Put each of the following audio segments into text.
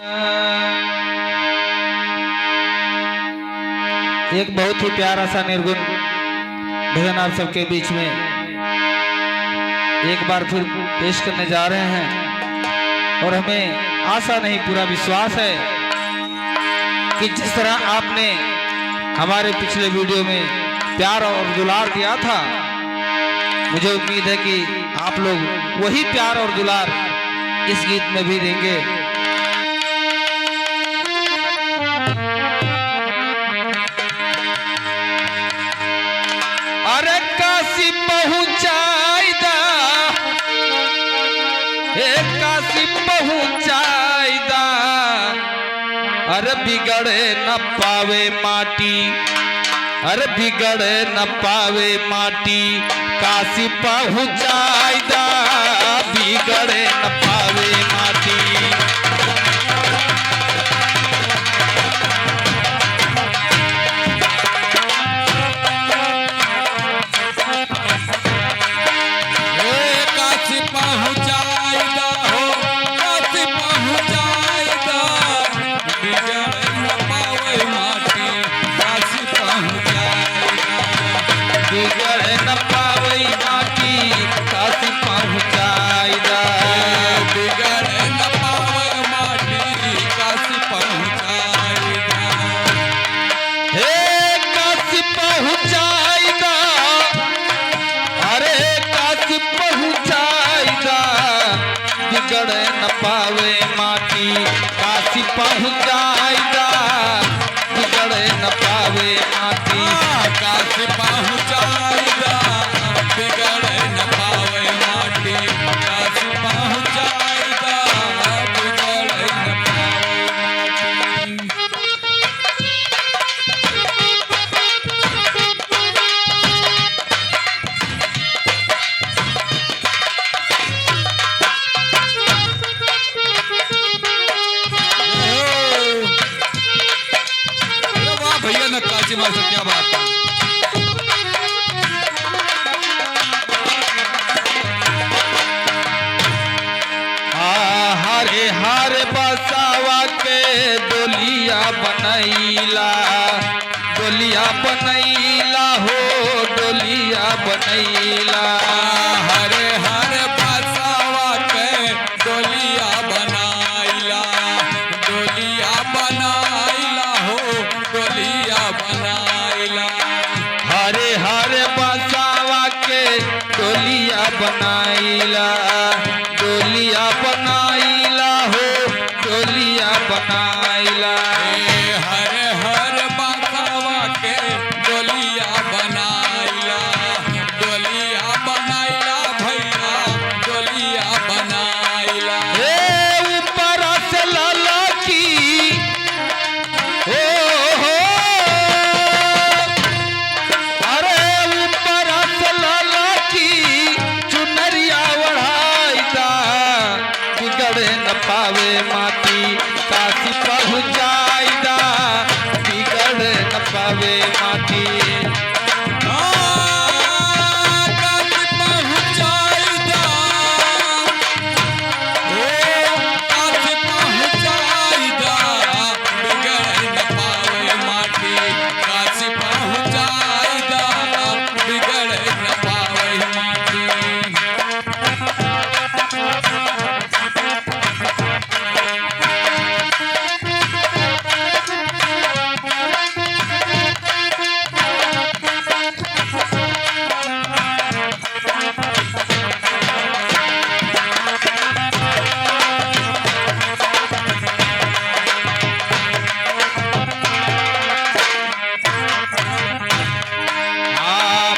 एक बहुत ही प्यारा सा निर्गुण भजन आप सबके बीच में एक बार फिर पेश करने जा रहे हैं और हमें आशा नहीं पूरा विश्वास है कि जिस तरह आपने हमारे पिछले वीडियो में प्यार और दुलार दिया था, मुझे उम्मीद है कि आप लोग वही प्यार और दुलार इस गीत में भी देंगे। अरे काशी पहुंचाईदा, काशी पहुंचाईदा, अरे बिगड़े न पावे माटी, अरे बिगड़े न पावे माटी, काशी पहुंचाईदा, बिगड़े न पावे माटी। बिगड़े न पावे माटी, काशी पहुंचाईदा, बिगड़े न पावे माटी, काशी पहुंचाईदा, बिगड़े न पावे माटी, काशी पहुंचाईदा, बिगड़े न पावे भैया नक्काशी मास्टर, क्या बात है। हरे हरे बसावा के डोलिया बनैला, डोलिया बनैला हो, डोलिया बनैला। हरे हरे बसावा के डोलिया बनाइला, डोलिया बनाइला हो, डोलिया बनाइला। हरे हरे बसावा के डोलिया बनाइला, डोलिया बनाइला हो, डोलिया बनाइला। हरे हरे बसावा के डोलिया बनाइला, डोलिया बनाइला भैया, डोलिया बनाइला। ऊपर से लाला की हो, अरे ऊपर से लाला की चुनरिया ओढ़ाईदा, बिगड़े न पावे माटी, काशी पहुंचाईदा, बिगड़े न पावे माटी। काशी पहुंचाईदा, काशी पहुंचाईदा, बिगड़े न पावे माटी, काशी पहुंचाईदा, बिगड़े न पावे माटी।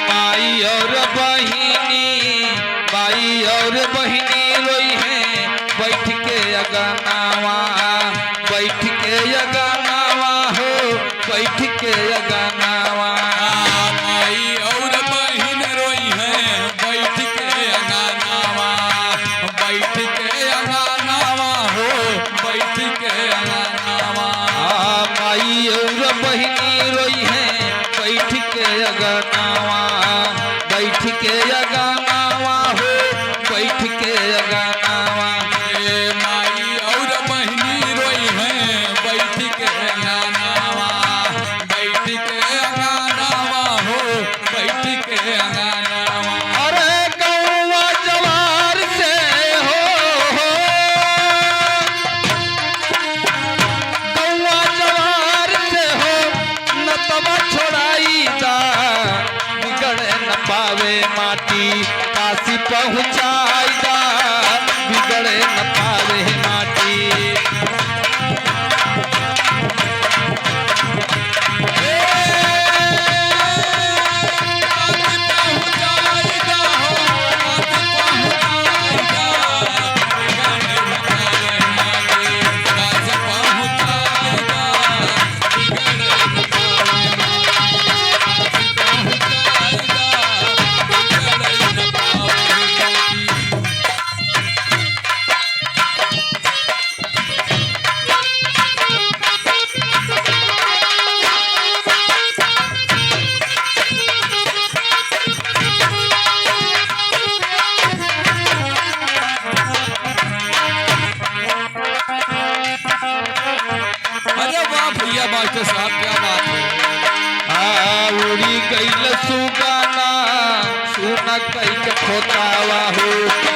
माई और बहिनी, माई और बहिनी रोई है बैठ के अगनावा, बैठ के अगनावा हो, बैठ के अगनावा। माई और बहिन रोई है बैठ के अंगनावा, बैठ के अंगनावा हो, बैठ के अंगनावा। माई और बहिनी रोई है बैठ के अगनावा, बैठ के अगनावा हो, बैठ के अगनावा। माई और बहिनी रोई है पहुँचाईदा बिगड़े न पावे माटी। अरे वाह भैया मास्टर साहब, क्या बात है। उड़ी गईल सुगाना सुन कई के खोतावा हो,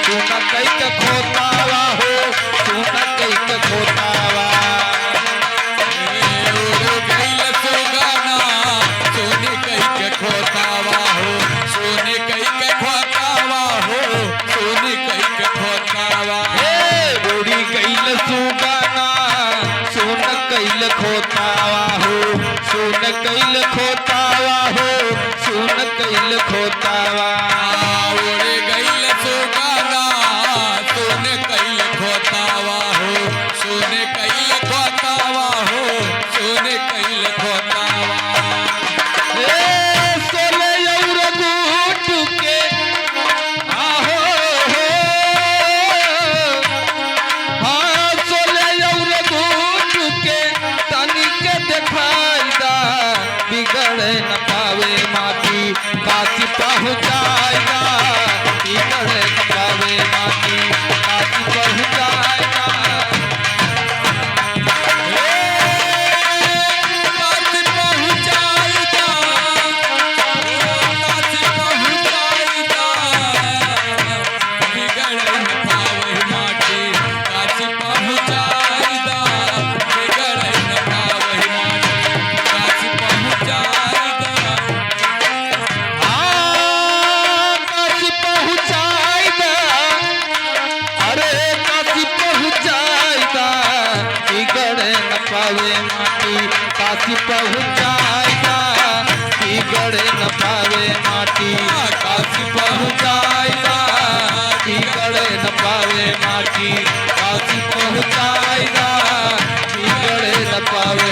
सुन कई के खोतावा हो, सुन कई के खोतावा। उड़ गईल सुगाना सोने कई के खोतावा हो, सोने कई के खोतावा हो, सोने कई के खोतावा। उड़ी गईल सुगाना सुन कईल खोतावा हो, सुन कईल खोतावा हो, सुन कईल खोतावा। उड़ गईल सुगाना सोने कईल खोतावा हो, सोने कईल खोतावा हो, सोने कईल खोतावा। सोले और बूट के आहो हो, हाँ सोले और बूट के तनी के दिखाईदा बिगड़े न पावे माटी। काशी पहुँचाईदा बिगड़े न पावे माटी, काशी पहुँचाईदा। काशी पहुँचाईदा, काशी पहुँचाईदा, बिगड़े न पावे माटी। काशी पहुँचाईदा, बिगड़े न पावे माटी। काशी पहुँचाईदा। काशी पहुँचाईदा, अरे काशी पहुँचाईदा बिगड़े न पावे माटी। काशी पहुँचाईदा बिगड़े न पावे माटी। काशी पहुँचाईदा बिगड़े न पावे माटी। काशी पहुँचाईदा बिगड़े न पावे